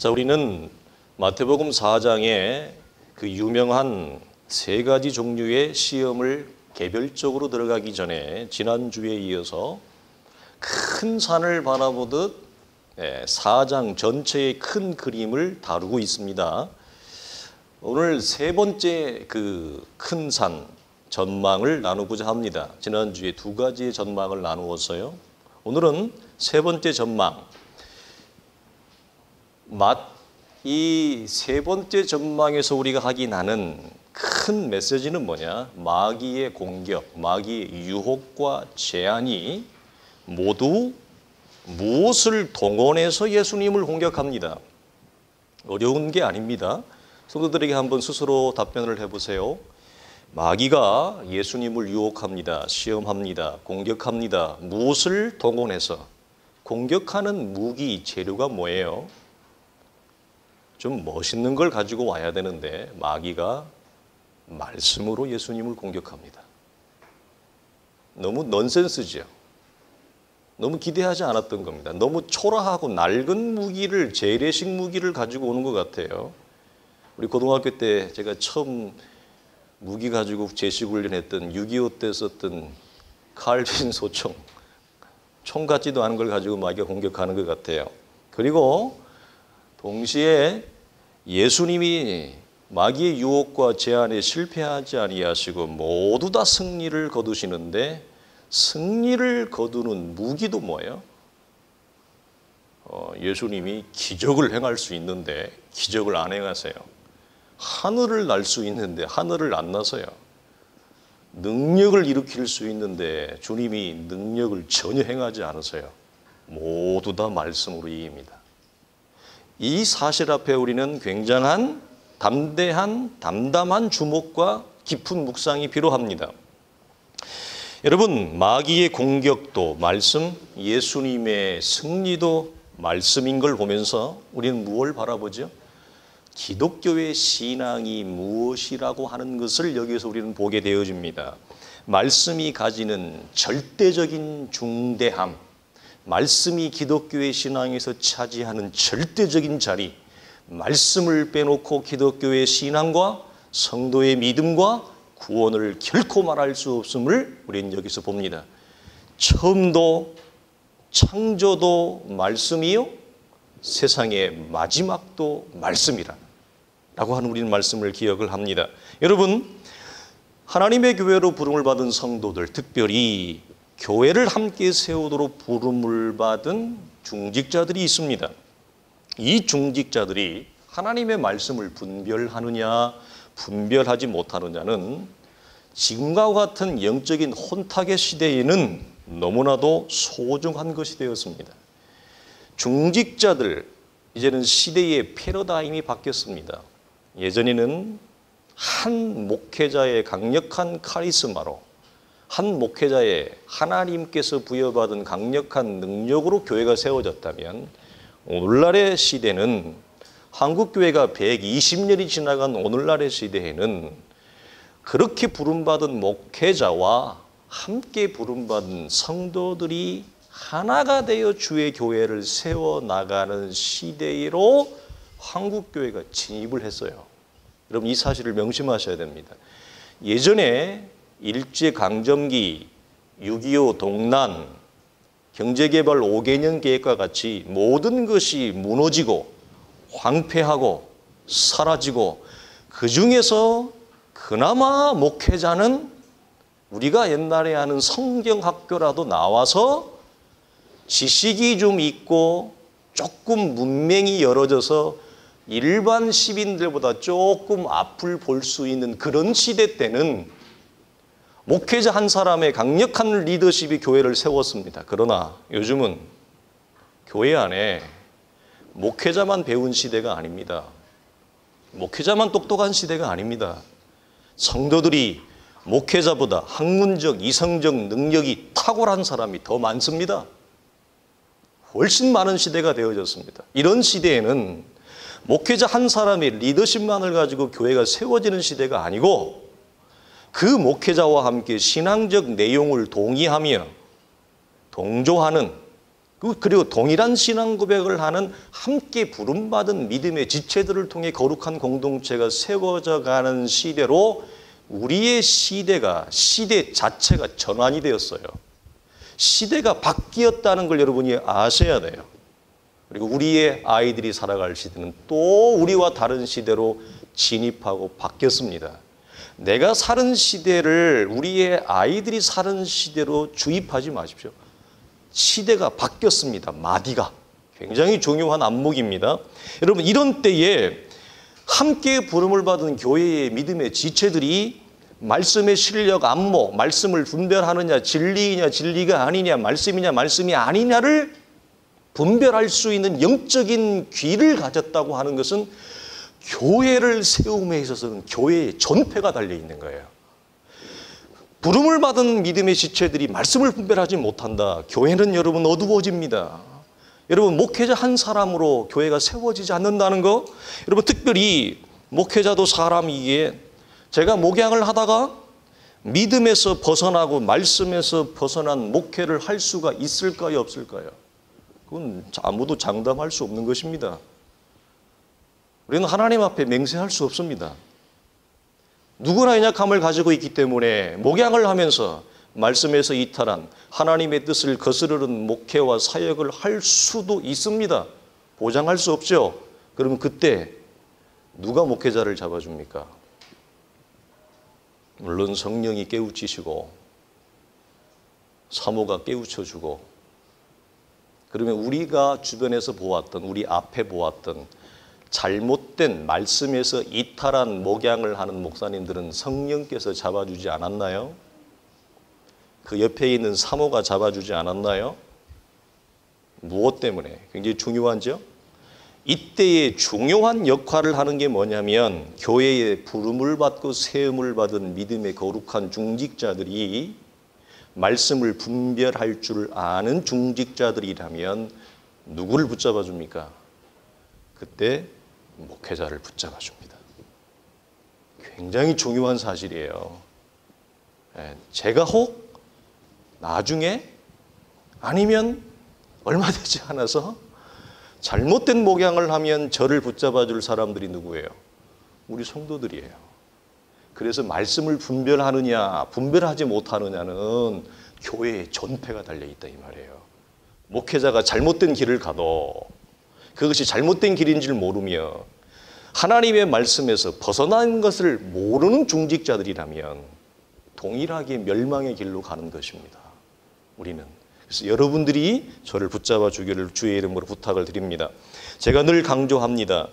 자, 우리는 마태복음 4장에 그 유명한 세 가지 종류의 시험을 개별적으로 들어가기 전에 지난주에 이어서 큰 산을 바라보듯 4장 전체의 큰 그림을 다루고 있습니다. 오늘 세 번째 그 큰 산 전망을 나누고자 합니다. 지난주에 두 가지의 전망을 나누었어요. 오늘은 세 번째 전망. 이 세 번째 전망에서 우리가 확인하는 큰 메시지는 뭐냐? 마귀의 공격, 마귀의 유혹과 제안이 모두 무엇을 동원해서 예수님을 공격합니다. 어려운 게 아닙니다. 성도들에게 한번 스스로 답변을 해보세요. 마귀가 예수님을 유혹합니다. 시험합니다. 공격합니다. 무엇을 동원해서? 공격하는 무기, 재료가 뭐예요? 좀 멋있는 걸 가지고 와야 되는데 마귀가 말씀으로 예수님을 공격합니다. 너무 넌센스죠. 너무 기대하지 않았던 겁니다. 너무 초라하고 낡은 무기를, 재래식 무기를 가지고 오는 것 같아요. 우리 고등학교 때 제가 처음 무기 가지고 제식 훈련했던 6.25 때 썼던 칼빈 소총, 총 같지도 않은 걸 가지고 마귀가 공격하는 것 같아요. 그리고 동시에 예수님이 마귀의 유혹과 제안에 실패하지 아니하시고 모두 다 승리를 거두시는데 승리를 거두는 무기도 뭐예요? 예수님이 기적을 행할 수 있는데 기적을 안 행하세요. 하늘을 날 수 있는데 하늘을 안 나서요. 능력을 일으킬 수 있는데 주님이 능력을 전혀 행하지 않으세요. 모두 다 말씀으로 이깁니다. 이 사실 앞에 우리는 굉장한 담대한 담담한 주목과 깊은 묵상이 필요합니다. 여러분, 마귀의 공격도 말씀, 예수님의 승리도 말씀인 걸 보면서 우리는 무엇을 바라보죠? 기독교의 신앙이 무엇이라고 하는 것을 여기서 우리는 보게 되어집니다. 말씀이 가지는 절대적인 중대함, 말씀이 기독교의 신앙에서 차지하는 절대적인 자리, 말씀을 빼놓고 기독교의 신앙과 성도의 믿음과 구원을 결코 말할 수 없음을 우리는 여기서 봅니다. 처음도 창조도 말씀이요, 세상의 마지막도 말씀이라 라고 하는 우리는 말씀을 기억을 합니다. 여러분, 하나님의 교회로 부름을 받은 성도들, 특별히 교회를 함께 세우도록 부름을 받은 중직자들이 있습니다. 이 중직자들이 하나님의 말씀을 분별하느냐 분별하지 못하느냐는 지금과 같은 영적인 혼탁의 시대에는 너무나도 소중한 것이 되었습니다. 중직자들, 이제는 시대의 패러다임이 바뀌었습니다. 예전에는 한 목회자의 강력한 카리스마로, 한 목회자의 하나님께서 부여받은 강력한 능력으로 교회가 세워졌다면 오늘날의 시대는, 한국교회가 120년이 지나간 오늘날의 시대에는 그렇게 부름받은 목회자와 함께 부름받은 성도들이 하나가 되어 주의 교회를 세워나가는 시대로 한국교회가 진입을 했어요. 여러분, 이 사실을 명심하셔야 됩니다. 예전에 일제강점기, 6.25 동란, 경제개발 5개년 계획과 같이 모든 것이 무너지고 황폐하고 사라지고, 그 중에서 그나마 목회자는 우리가 옛날에 하는 성경학교라도 나와서 지식이 좀 있고 조금 문맹이 열어져서 일반 시민들보다 조금 앞을 볼 수 있는 그런 시대 때는 목회자 한 사람의 강력한 리더십이 교회를 세웠습니다. 그러나 요즘은 교회 안에 목회자만 배운 시대가 아닙니다. 목회자만 똑똑한 시대가 아닙니다. 성도들이 목회자보다 학문적, 이성적 능력이 탁월한 사람이 더 많습니다. 훨씬 많은 시대가 되어졌습니다. 이런 시대에는 목회자 한 사람의 리더십만을 가지고 교회가 세워지는 시대가 아니고, 그 목회자와 함께 신앙적 내용을 동의하며 동조하는 그리고 동일한 신앙 고백을 하는 함께 부름받은 믿음의 지체들을 통해 거룩한 공동체가 세워져 가는 시대로 우리의 시대가, 시대 자체가 전환이 되었어요. 시대가 바뀌었다는 걸 여러분이 아셔야 돼요. 그리고 우리의 아이들이 살아갈 시대는 또 우리와 다른 시대로 진입하고 바뀌었습니다. 내가 사는 시대를 우리의 아이들이 사는 시대로 주입하지 마십시오. 시대가 바뀌었습니다. 마디가. 굉장히 중요한 안목입니다. 여러분, 이런 때에 함께 부름을 받은 교회의 믿음의 지체들이 말씀의 실력, 안목, 말씀을 분별하느냐, 진리이냐, 진리가 아니냐, 말씀이냐, 말씀이 아니냐를 분별할 수 있는 영적인 귀를 가졌다고 하는 것은 교회를 세움에 있어서는 교회의 전폐가 달려있는 거예요. 부름을 받은 믿음의 지체들이 말씀을 분별하지 못한다. 교회는 여러분 어두워집니다. 여러분, 목회자 한 사람으로 교회가 세워지지 않는다는 거, 여러분, 특별히 목회자도 사람이기에 제가 목양을 하다가 믿음에서 벗어나고 말씀에서 벗어난 목회를 할 수가 있을까요, 없을까요? 그건 아무도 장담할 수 없는 것입니다. 우리는 하나님 앞에 맹세할 수 없습니다. 누구나 연약함을 가지고 있기 때문에 목양을 하면서 말씀에서 이탈한 하나님의 뜻을 거스르는 목회와 사역을 할 수도 있습니다. 보장할 수 없죠. 그러면 그때 누가 목회자를 잡아줍니까? 물론 성령이 깨우치시고 사모가 깨우쳐주고, 그러면 우리가 주변에서 보았던, 우리 앞에 보았던 잘못된 말씀에서 이탈한 목양을 하는 목사님들은 성령께서 잡아주지 않았나요? 그 옆에 있는 사모가 잡아주지 않았나요? 무엇 때문에? 굉장히 중요하죠? 이때의 중요한 역할을 하는 게 뭐냐면, 교회에 부름을 받고 세움을 받은 믿음의 거룩한 중직자들이 말씀을 분별할 줄 아는 중직자들이라면 누구를 붙잡아 줍니까? 그때 목회자를 붙잡아 줍니다. 굉장히 중요한 사실이에요. 제가 혹 나중에 아니면 얼마 되지 않아서 잘못된 목양을 하면 저를 붙잡아 줄 사람들이 누구예요? 우리 성도들이에요. 그래서 말씀을 분별하느냐 분별하지 못하느냐는 교회의 전폐가 달려있다 이 말이에요. 목회자가 잘못된 길을 가도 그것이 잘못된 길인 줄 모르며 하나님의 말씀에서 벗어난 것을 모르는 중직자들이라면 동일하게 멸망의 길로 가는 것입니다. 우리는. 그래서 여러분들이 저를 붙잡아 주기를 주의 이름으로 부탁을 드립니다. 제가 늘 강조합니다.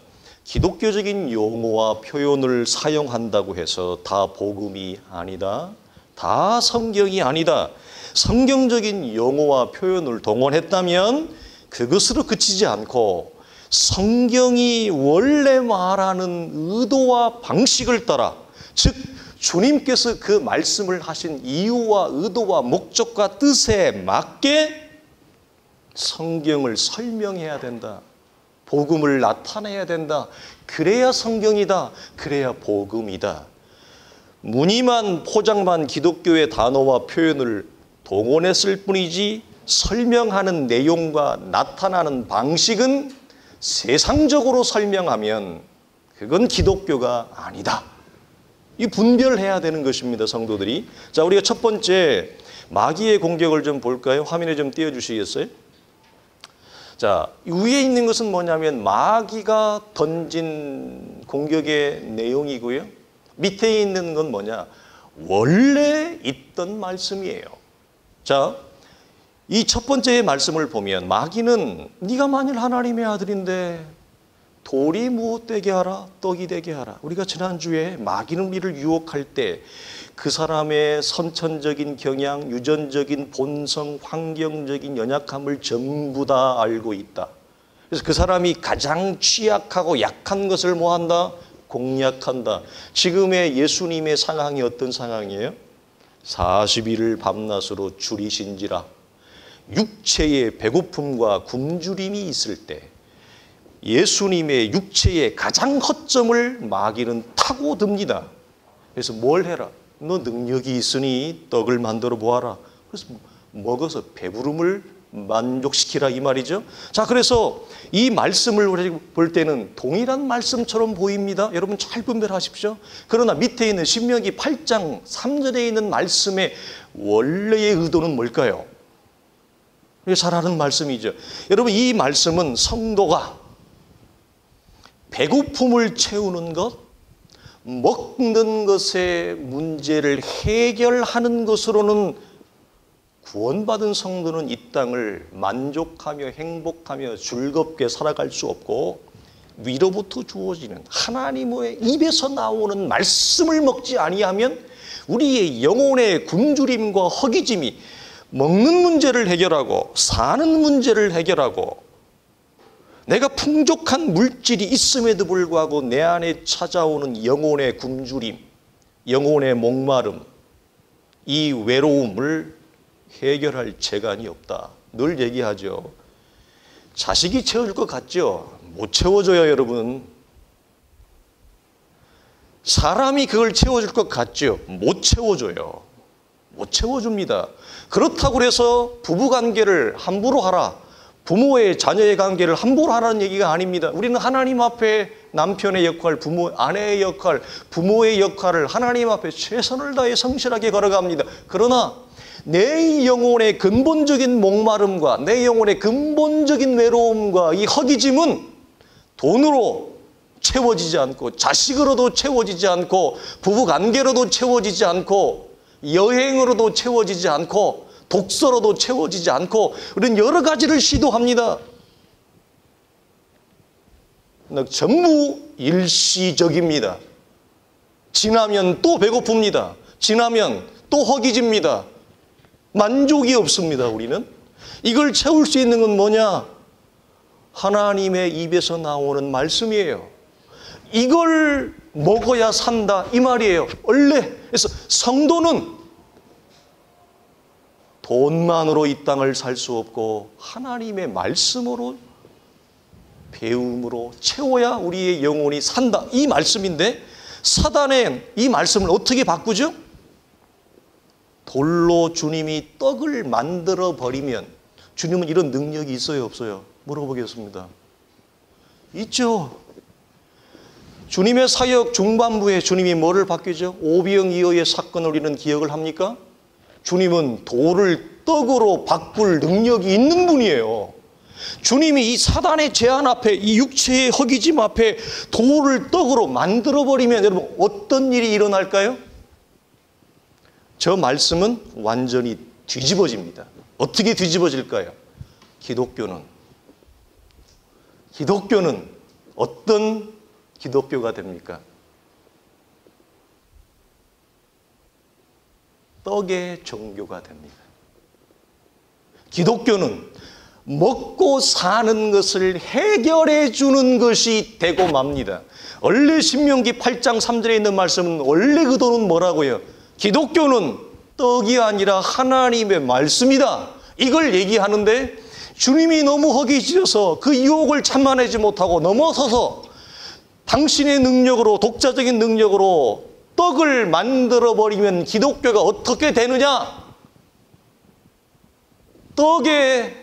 기독교적인 용어와 표현을 사용한다고 해서 다 복음이 아니다. 다 성경이 아니다. 성경적인 용어와 표현을 동원했다면 그것으로 그치지 않고 성경이 원래 말하는 의도와 방식을 따라, 즉 주님께서 그 말씀을 하신 이유와 의도와 목적과 뜻에 맞게 성경을 설명해야 된다. 복음을 나타내야 된다. 그래야 성경이다. 그래야 복음이다. 무늬만 포장만 기독교의 단어와 표현을 동원했을 뿐이지 설명하는 내용과 나타나는 방식은 세상적으로 설명하면 그건 기독교가 아니다. 이 분별해야 되는 것입니다, 성도들이. 자, 우리가 첫 번째 마귀의 공격을 좀 볼까요? 화면에 좀 띄워주시겠어요? 자, 위에 있는 것은 뭐냐면 마귀가 던진 공격의 내용이고요. 밑에 있는 건 뭐냐? 원래 있던 말씀이에요. 자, 이 첫 번째의 말씀을 보면 마귀는 네가 만일 하나님의 아들인데 돌이 무엇 되게 하라? 떡이 되게 하라. 우리가 지난주에 마귀는 우리를 유혹할 때 그 사람의 선천적인 경향, 유전적인 본성, 환경적인 연약함을 전부 다 알고 있다. 그래서 그 사람이 가장 취약하고 약한 것을 뭐한다? 공략한다. 지금의 예수님의 상황이 어떤 상황이에요? 40일을 밤낮으로 줄이신지라. 육체의 배고픔과 굶주림이 있을 때 예수님의 육체의 가장 허점을 마귀는 타고듭니다. 그래서 뭘 해라? 너 능력이 있으니 떡을 만들어 보아라. 그래서 먹어서 배부름을 만족시키라 이 말이죠. 자, 그래서 이 말씀을 볼 때는 동일한 말씀처럼 보입니다. 여러분 잘 분별하십시오. 그러나 밑에 있는 신명기 8장 3절에 있는 말씀의 원래의 의도는 뭘까요? 잘 아는 말씀이죠. 여러분 이 말씀은 성도가 배고픔을 채우는 것, 먹는 것의 문제를 해결하는 것으로는 구원받은 성도는 이 땅을 만족하며 행복하며 즐겁게 살아갈 수 없고, 위로부터 주어지는 하나님의 입에서 나오는 말씀을 먹지 아니하면 우리의 영혼의 굶주림과 허기짐이 먹는 문제를 해결하고 사는 문제를 해결하고, 내가 풍족한 물질이 있음에도 불구하고 내 안에 찾아오는 영혼의 굶주림, 영혼의 목마름, 이 외로움을 해결할 재간이 없다. 늘 얘기하죠. 자식이 채워줄 것 같죠? 못 채워줘요, 여러분. 사람이 그걸 채워줄 것 같죠? 못 채워줘요. 못 채워줍니다. 그렇다고 해서 부부관계를 함부로 하라, 부모의 자녀의 관계를 함부로 하라는 얘기가 아닙니다. 우리는 하나님 앞에 남편의 역할, 아내의 역할, 부모의 역할을 하나님 앞에 최선을 다해 성실하게 걸어갑니다. 그러나 내 영혼의 근본적인 목마름과 내 영혼의 근본적인 외로움과 이 허기짐은 돈으로 채워지지 않고, 자식으로도 채워지지 않고, 부부관계로도 채워지지 않고, 여행으로도 채워지지 않고, 독서로도 채워지지 않고, 우리는 여러 가지를 시도합니다. 전부 일시적입니다. 지나면 또 배고픕니다. 지나면 또 허기집니다. 만족이 없습니다. 우리는 이걸 채울 수 있는 건 뭐냐? 하나님의 입에서 나오는 말씀이에요. 이걸 먹어야 산다 이 말이에요. 원래 그래서 성도는 돈만으로 이 땅을 살 수 없고 하나님의 말씀으로, 배움으로 채워야 우리의 영혼이 산다 이 말씀인데, 사단은 이 말씀을 어떻게 바꾸죠? 돌로 주님이 떡을 만들어 버리면, 주님은 이런 능력이 있어요 없어요? 물어보겠습니다. 있죠. 주님의 사역 중반부에 주님이 뭐를 바뀌죠? 오병이어의 사건을 우리는 기억을 합니까? 주님은 돌을 떡으로 바꿀 능력이 있는 분이에요. 주님이 이 사단의 제한 앞에, 이 육체의 허기짐 앞에 돌을 떡으로 만들어버리면 여러분 어떤 일이 일어날까요? 저 말씀은 완전히 뒤집어집니다. 어떻게 뒤집어질까요? 기독교는 어떤 기독교가 됩니까? 떡의 종교가 됩니다. 기독교는 먹고 사는 것을 해결해 주는 것이 되고 맙니다. 원래 신명기 8장 3절에 있는 말씀은 원래 의도는 뭐라고요? 기독교는 떡이 아니라 하나님의 말씀이다. 이걸 얘기하는데 주님이 너무 허기지어서 그 유혹을 참아내지 못하고 넘어서서 당신의 능력으로, 독자적인 능력으로 떡을 만들어버리면 기독교가 어떻게 되느냐? 떡의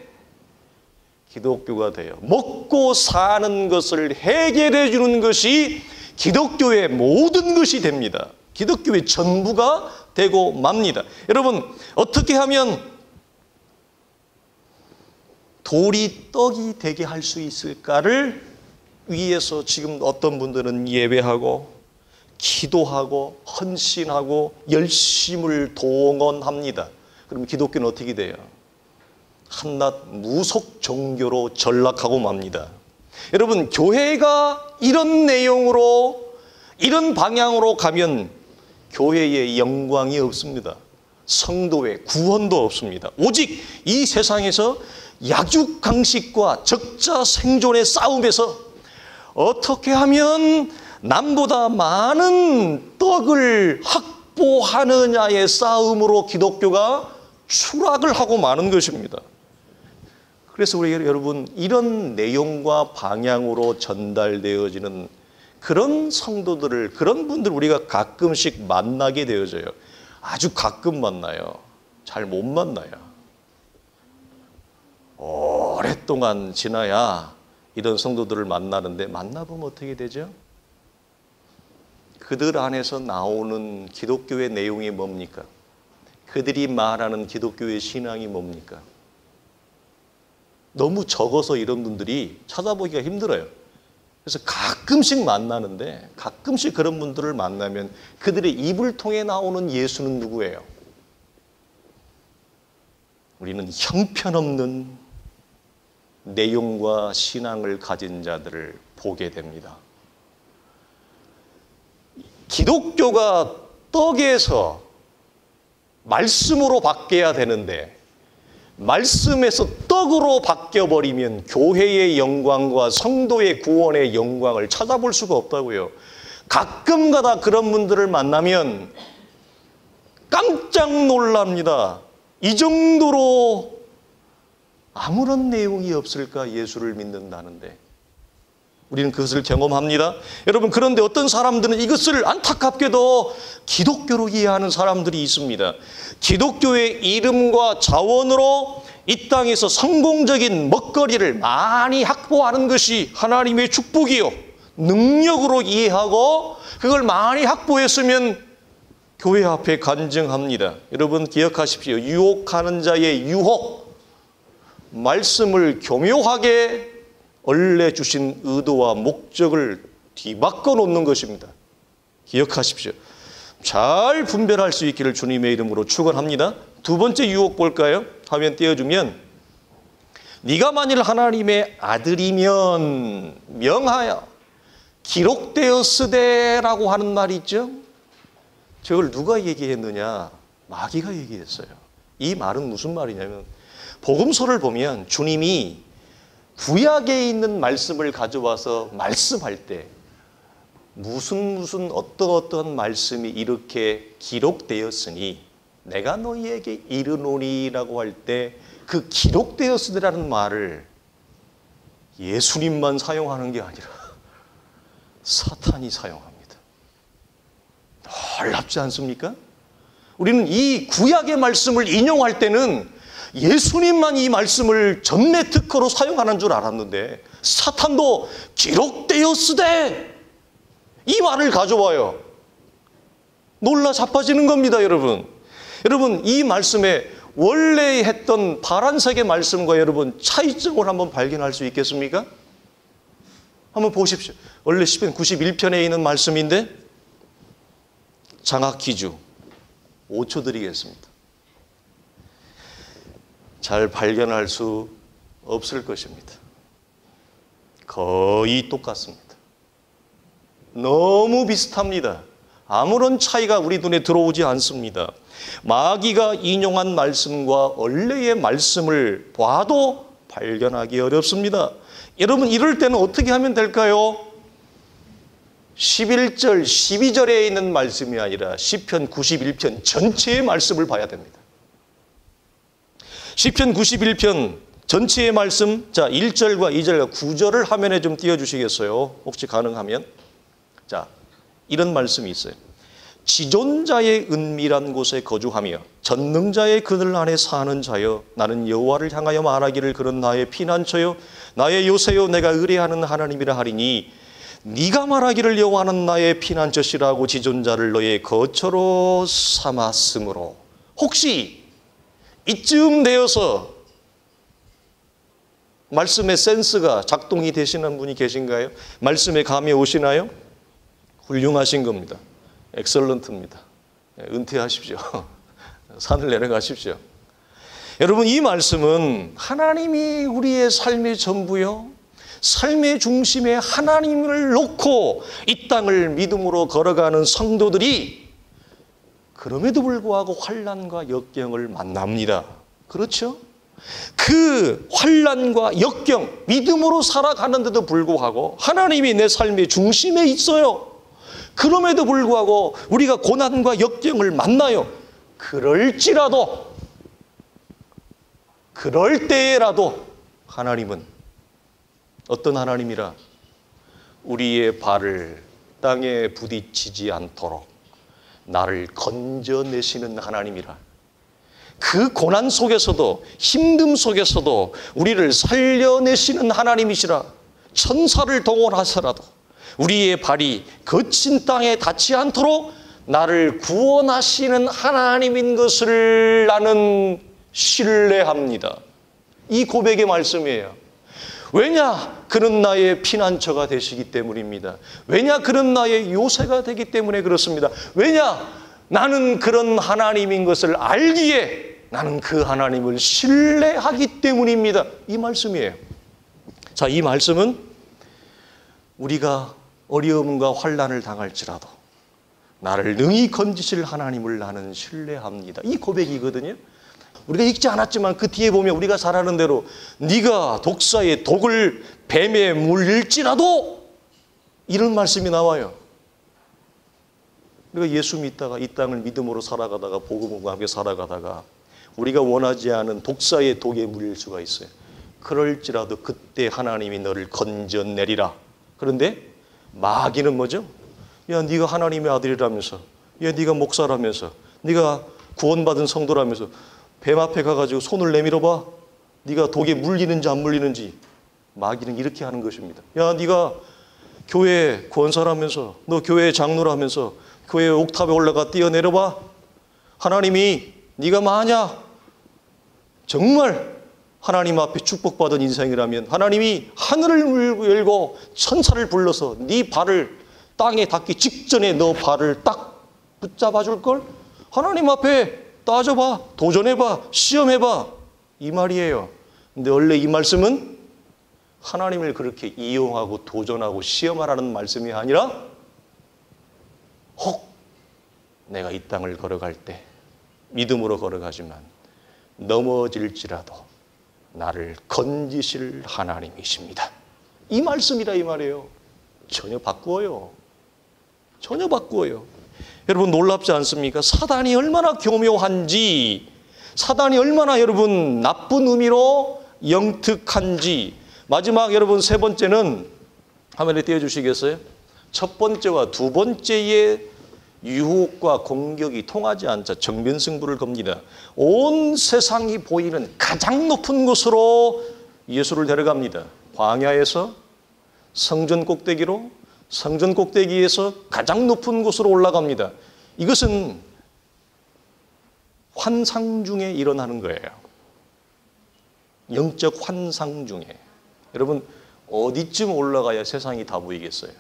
기독교가 돼요. 먹고 사는 것을 해결해 주는 것이 기독교의 모든 것이 됩니다. 기독교의 전부가 되고 맙니다. 여러분, 어떻게 하면 돌이 떡이 되게 할 수 있을까를 위해서 지금 어떤 분들은 예배하고 기도하고 헌신하고 열심을 동원합니다. 그럼 기독교는 어떻게 돼요? 한낱 무속 종교로 전락하고 맙니다. 여러분, 교회가 이런 내용으로, 이런 방향으로 가면 교회의 영광이 없습니다. 성도의 구원도 없습니다. 오직 이 세상에서 약육강식과 적자 생존의 싸움에서 어떻게 하면 남보다 많은 떡을 확보하느냐의 싸움으로 기독교가 추락을 하고 마는 것입니다. 그래서 우리 여러분, 이런 내용과 방향으로 전달되어지는 그런 성도들을, 그런 분들 우리가 가끔씩 만나게 되어져요. 아주 가끔 만나요. 잘 못 만나요. 동안 지나야 이런 성도들을 만나는데 만나보면 어떻게 되죠? 그들 안에서 나오는 기독교의 내용이 뭡니까? 그들이 말하는 기독교의 신앙이 뭡니까? 너무 적어서 이런 분들이 찾아보기가 힘들어요. 그래서 가끔씩 만나는데 가끔씩 그런 분들을 만나면 그들의 입을 통해 나오는 예수는 누구예요? 우리는 형편없는 내용과 신앙을 가진 자들을 보게 됩니다. 기독교가 떡에서 말씀으로 바뀌어야 되는데 말씀에서 떡으로 바뀌어버리면 교회의 영광과 성도의 구원의 영광을 찾아볼 수가 없다고요. 가끔가다 그런 분들을 만나면 깜짝 놀랍니다. 이 정도로 아무런 내용이 없을까 예수를 믿는다는데 우리는 그것을 경험합니다. 여러분, 그런데 어떤 사람들은 이것을 안타깝게도 기독교로 이해하는 사람들이 있습니다. 기독교의 이름과 자원으로 이 땅에서 성공적인 먹거리를 많이 확보하는 것이 하나님의 축복이요, 능력으로 이해하고 그걸 많이 확보했으면 교회 앞에 간증합니다. 여러분 기억하십시오. 유혹하는 자의 유혹, 말씀을 교묘하게 원래 주신 의도와 목적을 뒤바꿔 놓는 것입니다. 기억하십시오. 잘 분별할 수 있기를 주님의 이름으로 축원합니다. 두 번째 유혹 볼까요? 화면 띄워주면, 네가 만일 하나님의 아들이면 명하여 기록되었으되라고 하는 말이 있죠. 저걸 누가 얘기했느냐? 마귀가 얘기했어요. 이 말은 무슨 말이냐면, 복음서를 보면 주님이 구약에 있는 말씀을 가져와서 말씀할 때 무슨 어떤 말씀이 이렇게 기록되었으니 내가 너희에게 이르노니라고 할 때 그 기록되었으리라는 말을 예수님만 사용하는 게 아니라 사탄이 사용합니다. 놀랍지 않습니까? 우리는 이 구약의 말씀을 인용할 때는 예수님만 이 말씀을 전매 특허로 사용하는 줄 알았는데 사탄도 기록되었으되 이 말을 가져와요. 놀라 자빠지는 겁니다, 여러분. 여러분, 이 말씀에 원래 했던 파란색의 말씀과 여러분 차이점을 한번 발견할 수 있겠습니까? 한번 보십시오. 원래 시편 91편에 있는 말씀인데 장학 기주 5초 드리겠습니다. 잘 발견할 수 없을 것입니다. 거의 똑같습니다. 너무 비슷합니다. 아무런 차이가 우리 눈에 들어오지 않습니다. 마귀가 인용한 말씀과 원래의 말씀을 봐도 발견하기 어렵습니다. 여러분, 이럴 때는 어떻게 하면 될까요? 11절, 12절에 있는 말씀이 아니라 시편 91편 전체의 말씀을 봐야 됩니다. 시편 91편 전체의 말씀, 자 1절과 2절과 9절을 화면에 좀 띄워주시겠어요? 혹시 가능하면. 자, 이런 말씀이 있어요. 지존자의 은밀한 곳에 거주하며 전능자의 그늘 안에 사는 자여, 나는 여호와를 향하여 말하기를 그런 나의 피난처요 나의 요새요 내가 의뢰하는 하나님이라 하리니, 네가 말하기를 여호와는 나의 피난처시라고 지존자를 너의 거처로 삼았으므로. 혹시 이쯤 되어서 말씀의 센스가 작동이 되시는 분이 계신가요? 말씀에 감이 오시나요? 훌륭하신 겁니다. 엑설런트입니다. 은퇴하십시오. 산을 내려가십시오. 여러분, 이 말씀은 하나님이 우리의 삶의 전부요, 삶의 중심에 하나님을 놓고 이 땅을 믿음으로 걸어가는 성도들이 그럼에도 불구하고 환난과 역경을 만납니다. 그렇죠? 그 환난과 역경, 믿음으로 살아가는데도 불구하고 하나님이 내 삶의 중심에 있어요. 그럼에도 불구하고 우리가 고난과 역경을 만나요. 그럴 때에라도 하나님은 어떤 하나님이라? 우리의 발을 땅에 부딪히지 않도록 나를 건져내시는 하나님이라. 그 고난 속에서도 힘듦 속에서도 우리를 살려내시는 하나님이시라. 천사를 동원하서라도 우리의 발이 거친 땅에 닿지 않도록 나를 구원하시는 하나님인 것을 나는 신뢰합니다. 이 고백의 말씀이에요. 왜냐? 그는 나의 피난처가 되시기 때문입니다. 왜냐? 그는 나의 요새가 되기 때문에 그렇습니다. 왜냐? 나는 그런 하나님인 것을 알기에 나는 그 하나님을 신뢰하기 때문입니다. 이 말씀이에요. 자, 이 말씀은 우리가 어려움과 환난을 당할지라도 나를 능히 건지실 하나님을 나는 신뢰합니다. 이 고백이거든요. 우리가 읽지 않았지만 그 뒤에 보면 우리가 잘 아는 대로 네가 독사의 독을 뱀에 물릴지라도 이런 말씀이 나와요. 우리가 예수 믿다가 이 땅을 믿음으로 살아가다가 복음과 함께 살아가다가 우리가 원하지 않은 독사의 독에 물릴 수가 있어요. 그럴지라도 그때 하나님이 너를 건져내리라. 그런데 마귀는 뭐죠? 야, 네가 하나님의 아들이라면서, 야, 네가 목사라면서, 네가 구원받은 성도라면서 뱀 앞에 가가지고 손을 내밀어 봐. 네가 독에 물리는지 안 물리는지. 마귀는 이렇게 하는 것입니다. 야, 네가 교회 권사라면서, 너 교회 장로라면서 교회 옥탑에 올라가 뛰어내려 봐. 하나님이 네가 만약 정말 하나님 앞에 축복받은 인생이라면 하나님이 하늘을 열고 천사를 불러서 네 발을 땅에 닿기 직전에 너 발을 딱 붙잡아 줄걸? 하나님 앞에 따져봐, 도전해봐, 시험해봐. 이 말이에요. 근데 원래 이 말씀은 하나님을 그렇게 이용하고 도전하고 시험하라는 말씀이 아니라 혹 내가 이 땅을 걸어갈 때 믿음으로 걸어가지만 넘어질지라도 나를 건지실 하나님이십니다. 이 말씀이라 이 말이에요. 전혀 바꾸어요. 전혀 바꾸어요. 여러분 놀랍지 않습니까? 사단이 얼마나 교묘한지, 사단이 얼마나 여러분 나쁜 의미로 영특한지. 마지막 여러분 세 번째는 화면에 띄워주시겠어요? 첫 번째와 두 번째의 유혹과 공격이 통하지 않자 정면승부를 겁니다. 온 세상이 보이는 가장 높은 곳으로 예수를 데려갑니다. 광야에서 성전 꼭대기로, 성전 꼭대기에서 가장 높은 곳으로 올라갑니다. 이것은 환상 중에 일어나는 거예요. 영적 환상 중에. 여러분 어디쯤 올라가야 세상이 다 보이겠어요?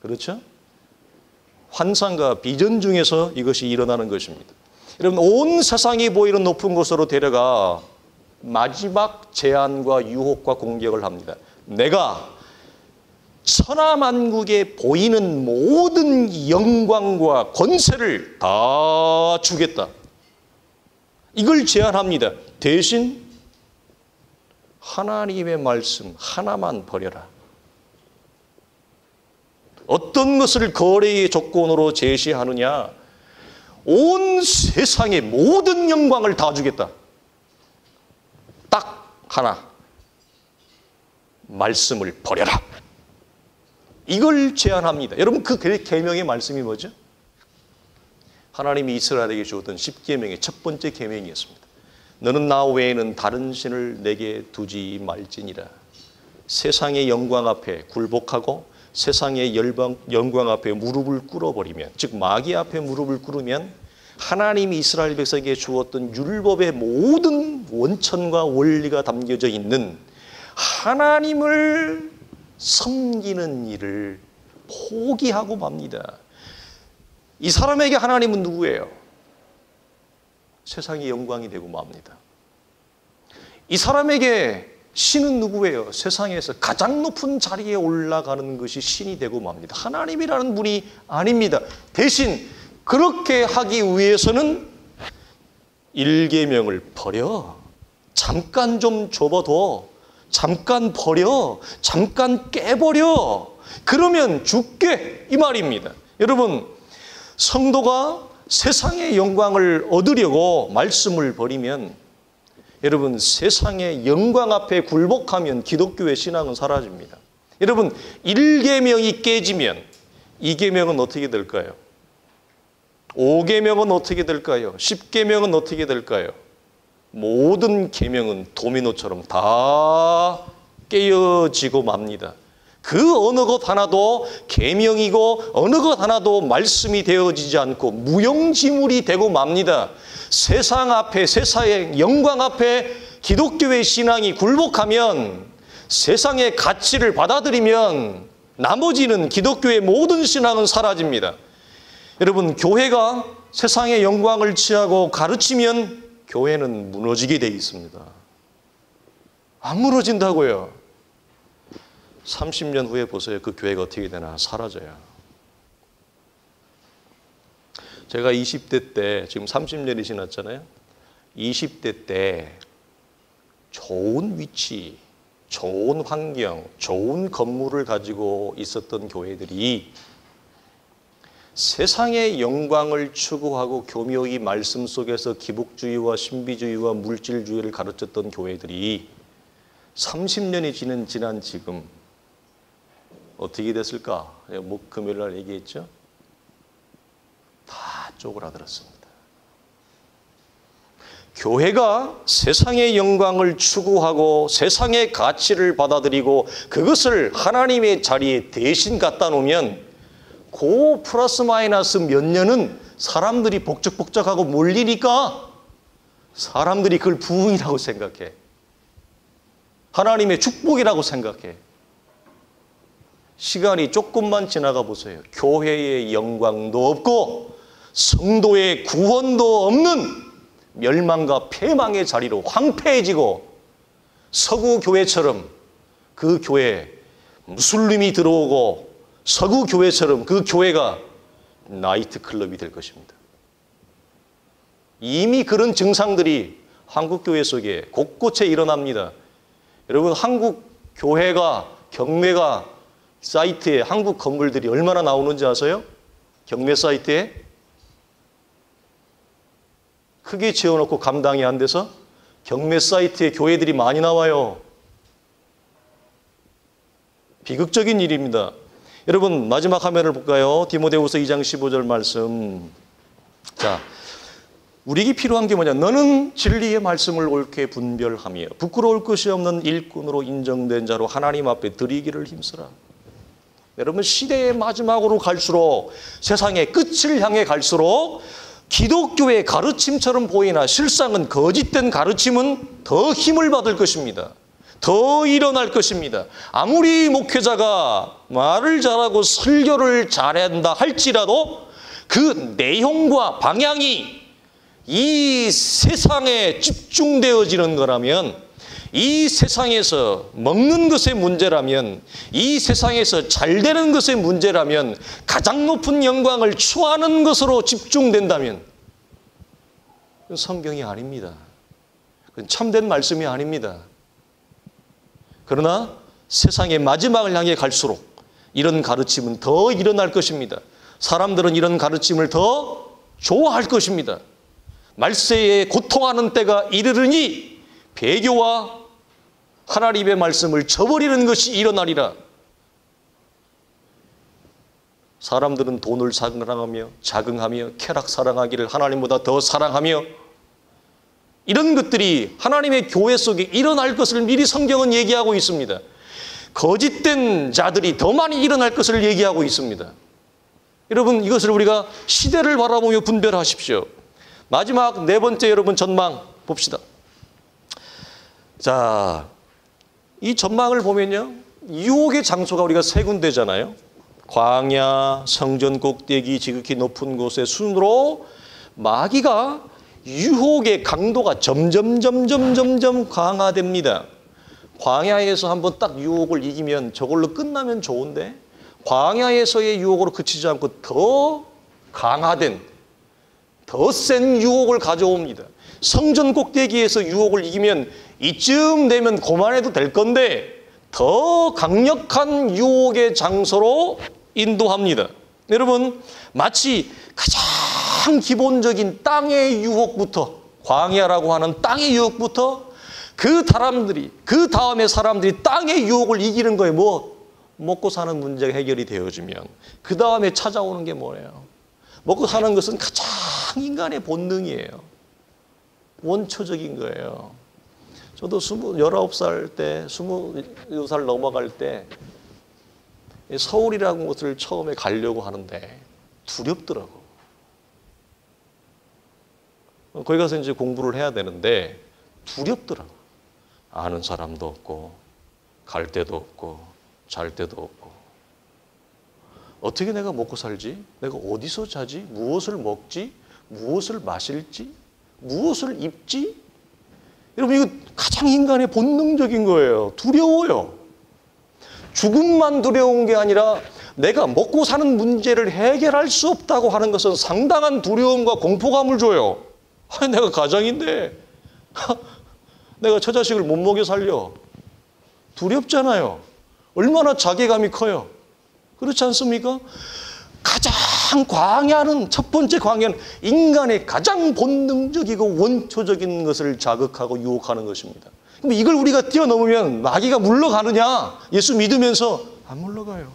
그렇죠? 환상과 비전 중에서 이것이 일어나는 것입니다. 여러분 온 세상이 보이는 높은 곳으로 데려가 마지막 제안과 유혹과 공격을 합니다. 내가 천하만국에 보이는 모든 영광과 권세를 다 주겠다. 이걸 제안합니다. 대신 하나님의 말씀 하나만 버려라. 어떤 것을 거래의 조건으로 제시하느냐? 온 세상의 모든 영광을 다 주겠다. 딱 하나. 말씀을 버려라. 이걸 제안합니다. 여러분 그 계명의 말씀이 뭐죠? 하나님이 이스라엘에게 주었던 10계명의 첫 번째 계명이었습니다. 너는 나 외에는 다른 신을 내게 두지 말지니라. 세상의 영광 앞에 굴복하고 세상의 영광 앞에 무릎을 꿇어버리면, 즉 마귀 앞에 무릎을 꿇으면 하나님이 이스라엘 백성에게 주었던 율법의 모든 원천과 원리가 담겨져 있는 하나님을 섬기는 일을 포기하고 맙니다. 이 사람에게 하나님은 누구예요? 세상의 영광이 되고 맙니다. 이 사람에게 신은 누구예요? 세상에서 가장 높은 자리에 올라가는 것이 신이 되고 맙니다. 하나님이라는 분이 아닙니다. 대신 그렇게 하기 위해서는 1계명을 버려. 잠깐 좀 접어둬. 잠깐 버려. 잠깐 깨버려. 그러면 죽게. 이 말입니다. 여러분 성도가 세상의 영광을 얻으려고 말씀을 버리면 여러분 세상의 영광 앞에 굴복하면 기독교의 신앙은 사라집니다. 여러분 1계명이 깨지면 2계명은 어떻게 될까요? 5계명은 어떻게 될까요? 10계명은 어떻게 될까요? 모든 계명은 도미노처럼 다 깨어지고 맙니다. 그 어느 것 하나도 계명이고 어느 것 하나도 말씀이 되어지지 않고 무용지물이 되고 맙니다. 세상 앞에, 세상의 영광 앞에 기독교의 신앙이 굴복하면, 세상의 가치를 받아들이면 나머지는 기독교의 모든 신앙은 사라집니다. 여러분, 교회가 세상의 영광을 취하고 가르치면 교회는 무너지게 돼 있습니다. 안 무너진다고요. 30년 후에 보세요. 그 교회가 어떻게 되나? 사라져요. 제가 20대 때, 지금 30년이 지났잖아요. 20대 때 좋은 위치, 좋은 환경, 좋은 건물을 가지고 있었던 교회들이 세상의 영광을 추구하고 교묘히 말씀 속에서 기복주의와 신비주의와 물질주의를 가르쳤던 교회들이 30년이 지난 지금 어떻게 됐을까? 금요일 날 얘기했죠? 다 쪼그라들었습니다. 교회가 세상의 영광을 추구하고 세상의 가치를 받아들이고 그것을 하나님의 자리에 대신 갖다 놓으면 그 플러스 마이너스 몇 년은 사람들이 복적복적하고 몰리니까 사람들이 그걸 부흥이라고 생각해. 하나님의 축복이라고 생각해. 시간이 조금만 지나가 보세요. 교회의 영광도 없고 성도의 구원도 없는 멸망과 패망의 자리로 황폐해지고, 서구 교회처럼 그 교회에 무슬림이 들어오고 서구 교회처럼 그 교회가 나이트클럽이 될 것입니다. 이미 그런 증상들이 한국 교회 속에 곳곳에 일어납니다. 여러분, 한국 교회가, 경매가 사이트에 한국 건물들이 얼마나 나오는지 아세요? 경매 사이트에 크게 지어놓고 감당이 안 돼서 경매 사이트에 교회들이 많이 나와요. 비극적인 일입니다. 여러분, 마지막 화면을 볼까요? 디모데후서 2장 15절 말씀. 자, 우리에게 필요한 게 뭐냐? 너는 진리의 말씀을 옳게 분별하며 부끄러울 것이 없는 일꾼으로 인정된 자로 하나님 앞에 드리기를 힘쓰라. 여러분, 시대의 마지막으로 갈수록, 세상의 끝을 향해 갈수록 기독교의 가르침처럼 보이나 실상은 거짓된 가르침은 더 힘을 받을 것입니다. 더 일어날 것입니다. 아무리 목회자가 말을 잘하고 설교를 잘한다 할지라도 그 내용과 방향이 이 세상에 집중되어지는 거라면, 이 세상에서 먹는 것의 문제라면, 이 세상에서 잘 되는 것의 문제라면, 가장 높은 영광을 추구하는 것으로 집중된다면 그건 성경이 아닙니다. 그건 참된 말씀이 아닙니다. 그러나 세상의 마지막을 향해 갈수록 이런 가르침은 더 일어날 것입니다. 사람들은 이런 가르침을 더 좋아할 것입니다. 말세에 고통하는 때가 이르르니 배교와 하나님의 말씀을 저버리는 것이 일어나리라. 사람들은 돈을 사랑하며 자긍하며 쾌락 사랑하기를 하나님보다 더 사랑하며, 이런 것들이 하나님의 교회 속에 일어날 것을 미리 성경은 얘기하고 있습니다. 거짓된 자들이 더 많이 일어날 것을 얘기하고 있습니다. 여러분, 이것을 우리가 시대를 바라보며 분별하십시오. 마지막 네 번째, 여러분, 전망 봅시다. 자, 이 전망을 보면요, 유혹의 장소가 우리가 세 군데잖아요. 광야, 성전 꼭대기, 지극히 높은 곳의 순으로 마귀가 유혹의 강도가 점점 강화됩니다. 광야에서 한번 딱 유혹을 이기면 저걸로 끝나면 좋은데, 광야에서의 유혹으로 그치지 않고 더 강화된, 더 센 유혹을 가져옵니다. 성전 꼭대기에서 유혹을 이기면 이쯤 되면 그만해도 될 건데 더 강력한 유혹의 장소로 인도합니다. 여러분, 마치 가장 기본적인 땅의 유혹부터, 광야라고 하는 땅의 유혹부터 그 다음에 사람들이 땅의 유혹을 이기는 거예요. 뭐 먹고 사는 문제가 해결이 되어지면 그 다음에 찾아오는 게 뭐예요? 먹고 사는 것은 가장 인간의 본능이에요. 원초적인 거예요. 저도 19살 때, 20살 넘어갈 때 서울이라는 곳을 처음에 가려고 하는데 두렵더라고. 거기 가서 이제 공부를 해야 되는데 두렵더라고. 아는 사람도 없고, 갈 데도 없고, 잘 데도 없고. 어떻게 내가 먹고 살지? 내가 어디서 자지? 무엇을 먹지? 무엇을 마실지? 무엇을 입지? 여러분, 이거 가장 인간의 본능적인 거예요. 두려워요. 죽음만 두려운 게 아니라 내가 먹고 사는 문제를 해결할 수 없다고 하는 것은 상당한 두려움과 공포감을 줘요. 아니, 내가 가장인데 내가 처자식을 못 먹여 살려. 두렵잖아요. 얼마나 자괴감이 커요. 그렇지 않습니까? 가장 광야는, 첫 번째 광야는 인간의 가장 본능적이고 원초적인 것을 자극하고 유혹하는 것입니다. 그럼 이걸 우리가 뛰어넘으면 마귀가 물러가느냐? 예수 믿으면서 안 물러가요.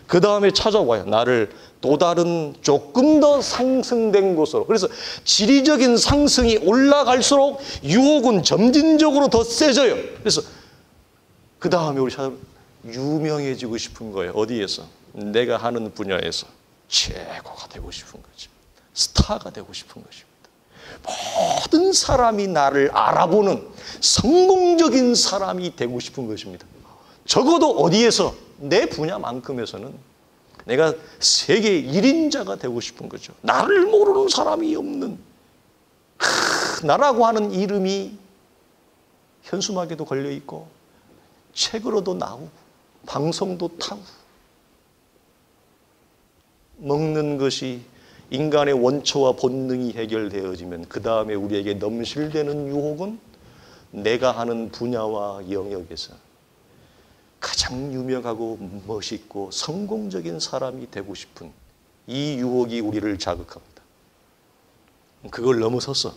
그 다음에 찾아와요. 나를 또 다른 조금 더 상승된 곳으로. 그래서 지리적인 상승이 올라갈수록 유혹은 점진적으로 더 세져요. 그래서 그 다음에 우리 찾아 유명해지고 싶은 거예요. 어디에서? 내가 하는 분야에서 최고가 되고 싶은 거죠. 스타가 되고 싶은 것입니다. 모든 사람이 나를 알아보는 성공적인 사람이 되고 싶은 것입니다. 적어도 어디에서? 내 분야만큼에서는 내가 세계 1인자가 되고 싶은 거죠. 나를 모르는 사람이 없는, 나라고 하는 이름이 현수막에도 걸려있고 책으로도 나오고 방송도 타고. 먹는 것이 인간의 원초와 본능이 해결되어지면 그 다음에 우리에게 넘실대는 유혹은 내가 하는 분야와 영역에서 가장 유명하고 멋있고 성공적인 사람이 되고 싶은 이 유혹이 우리를 자극합니다. 그걸 넘어서서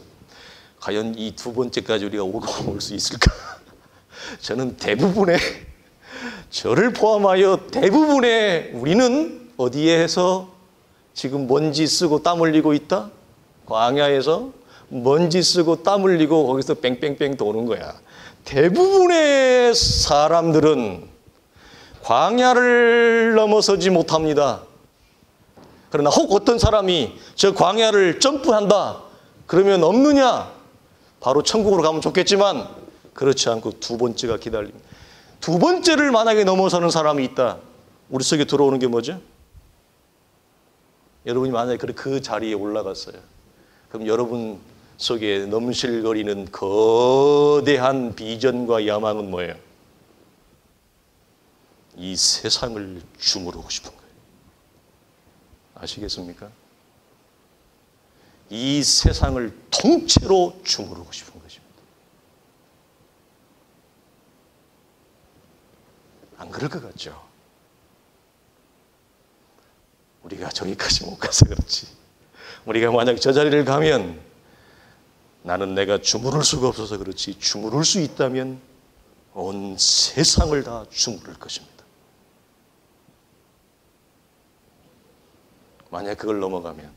과연 이 두 번째까지 우리가 올 수 있을까? 저는 대부분의, 저를 포함하여 대부분의 우리는 어디에서 지금 먼지 쓰고 땀 흘리고 있다? 광야에서 먼지 쓰고 땀 흘리고 거기서 뺑뺑뺑 도는 거야. 대부분의 사람들은 광야를 넘어서지 못합니다. 그러나 혹 어떤 사람이 저 광야를 점프한다 그러면 없느냐? 바로 천국으로 가면 좋겠지만 그렇지 않고 두 번째가 기다립니다. 두 번째를 만약에 넘어서는 사람이 있다. 우리 속에 들어오는 게 뭐죠? 여러분이 만약에 그 자리에 올라갔어요. 그럼 여러분 속에 넘실거리는 거대한 비전과 야망은 뭐예요? 이 세상을 주무르고 싶은 거예요. 아시겠습니까? 이 세상을 통째로 주무르고 싶은 것입니다. 안 그럴 것 같죠? 우리가 저기까지 못 가서 그렇지. 우리가 만약 저 자리를 가면 나는 내가 주무를 수가 없어서 그렇지, 주무를 수 있다면 온 세상을 다 주무를 것입니다. 만약 그걸 넘어가면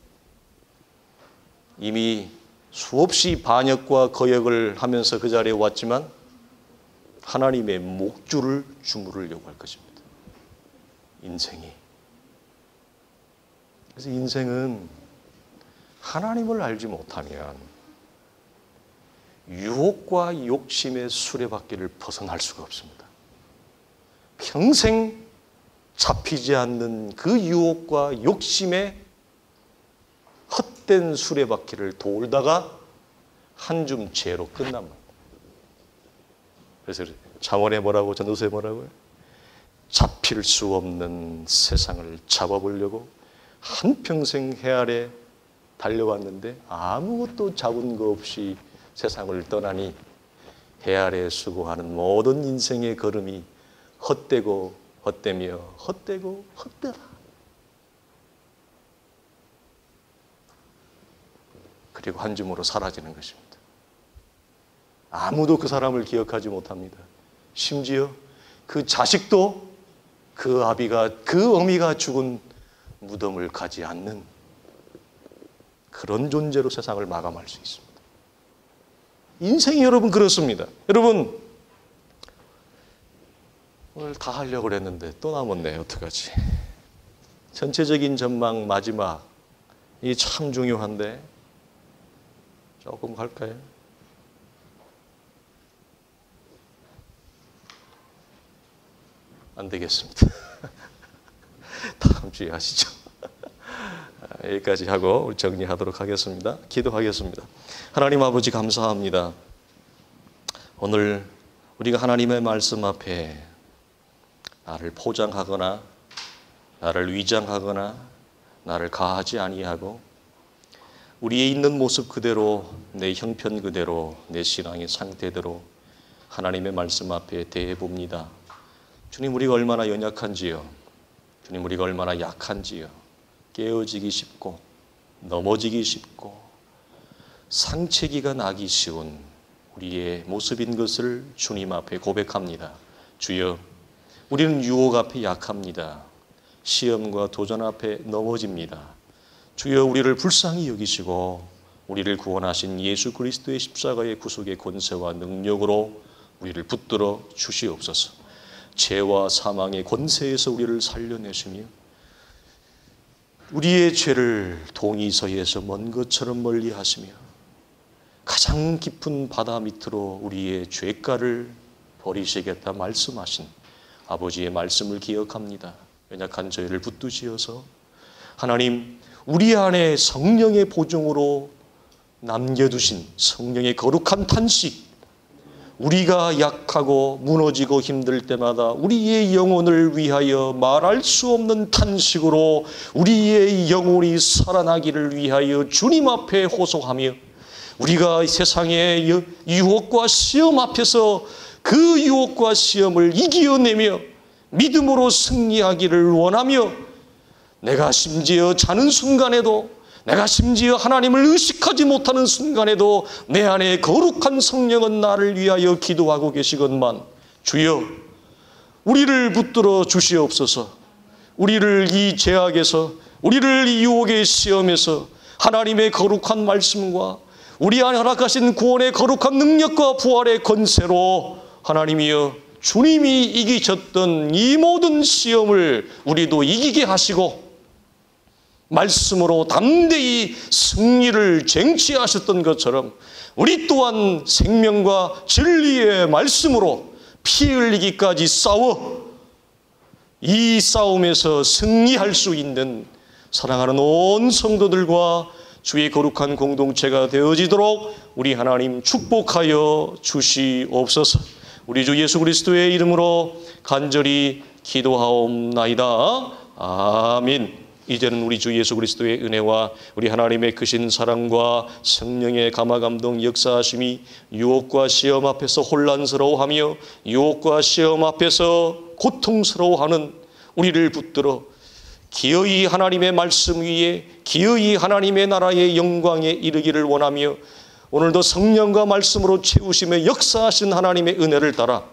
이미 수없이 반역과 거역을 하면서 그 자리에 왔지만 하나님의 목줄을 주무르려고 할 것입니다. 인생이. 그래서 인생은 하나님을 알지 못하면 유혹과 욕심의 수레바퀴를 벗어날 수가 없습니다. 평생 잡히지 않는 그 유혹과 욕심의 헛된 수레바퀴를 돌다가 한 줌 죄로 끝납니다. 그래서 잠언에 뭐라고, 전도서에 뭐라고요? 잡힐 수 없는 세상을 잡아보려고 한평생 해 아래 달려왔는데 아무것도 잡은 거 없이 세상을 떠나니 해 아래 수고하는 모든 인생의 걸음이 헛되고 헛되며 헛되고 헛되라. 그리고 한 줌으로 사라지는 것입니다. 아무도 그 사람을 기억하지 못합니다. 심지어 그 자식도 그 아비가, 그 어미가 죽은 무덤을 가지 않는 그런 존재로 세상을 마감할 수 있습니다. 인생이 여러분 그렇습니다. 여러분 오늘 다 하려고 했는데 또 남았네. 어떡하지? 전체적인 전망 마지막 이 참 중요한데 조금 갈까요? 안 되겠습니다. 다음 주에 하시죠. 여기까지 하고 우리 정리하도록 하겠습니다. 기도하겠습니다. 하나님 아버지 감사합니다. 오늘 우리가 하나님의 말씀 앞에 나를 포장하거나 나를 위장하거나 나를 가하지 아니하고 우리의 있는 모습 그대로 내 형편 그대로 내 신앙의 상태대로 하나님의 말씀 앞에 대해봅니다. 주님 우리가 얼마나 연약한지요. 주님 우리가 얼마나 약한지요. 깨어지기 쉽고 넘어지기 쉽고 상처기가 나기 쉬운 우리의 모습인 것을 주님 앞에 고백합니다. 주여 우리는 유혹 앞에 약합니다. 시험과 도전 앞에 넘어집니다. 주여 우리를 불쌍히 여기시고 우리를 구원하신 예수 그리스도의 십자가의 구속의 권세와 능력으로 우리를 붙들어 주시옵소서. 죄와 사망의 권세에서 우리를 살려내시며 우리의 죄를 동이서에서 먼 것처럼 멀리 하시며 가장 깊은 바다 밑으로 우리의 죄가를 버리시겠다 말씀하신 아버지의 말씀을 기억합니다. 연약한 저희를 붙드시어서 하나님 우리 안에 성령의 보증으로 남겨두신 성령의 거룩한 탄식 우리가 약하고 무너지고 힘들 때마다 우리의 영혼을 위하여 말할 수 없는 탄식으로 우리의 영혼이 살아나기를 위하여 주님 앞에 호소하며 우리가 세상의 유혹과 시험 앞에서 그 유혹과 시험을 이겨내며 믿음으로 승리하기를 원하며 내가 심지어 자는 순간에도 내가 심지어 하나님을 의식하지 못하는 순간에도 내 안에 거룩한 성령은 나를 위하여 기도하고 계시건만 주여 우리를 붙들어 주시옵소서. 우리를 이 죄악에서 우리를 이 유혹의 시험에서 하나님의 거룩한 말씀과 우리 안에 허락하신 구원의 거룩한 능력과 부활의 권세로 하나님이여 주님이 이기셨던 이 모든 시험을 우리도 이기게 하시고 말씀으로 담대히 승리를 쟁취하셨던 것처럼 우리 또한 생명과 진리의 말씀으로 피 흘리기까지 싸워 이 싸움에서 승리할 수 있는 사랑하는 온 성도들과 주의 거룩한 공동체가 되어지도록 우리 하나님 축복하여 주시옵소서. 우리 주 예수 그리스도의 이름으로 간절히 기도하옵나이다. 아멘. 이제는 우리 주 예수 그리스도의 은혜와 우리 하나님의 크신 사랑과 성령의 감화감동 역사하심이 유혹과 시험 앞에서 혼란스러워하며 유혹과 시험 앞에서 고통스러워하는 우리를 붙들어 기어이 하나님의 말씀 위에 기어이 하나님의 나라의 영광에 이르기를 원하며 오늘도 성령과 말씀으로 채우심에 역사하신 하나님의 은혜를 따라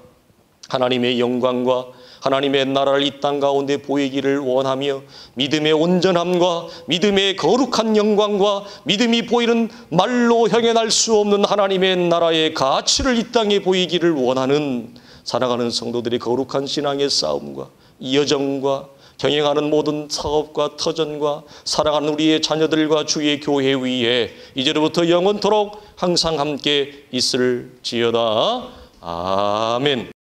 하나님의 영광과 하나님의 나라를 이 땅 가운데 보이기를 원하며 믿음의 온전함과 믿음의 거룩한 영광과 믿음이 보이는 말로 형용할 수 없는 하나님의 나라의 가치를 이 땅에 보이기를 원하는 사랑하는 성도들의 거룩한 신앙의 싸움과 여정과 경영하는 모든 사업과 터전과 사랑하는 우리의 자녀들과 주의 교회 위에 이제로부터 영원토록 항상 함께 있을지어다. 아멘.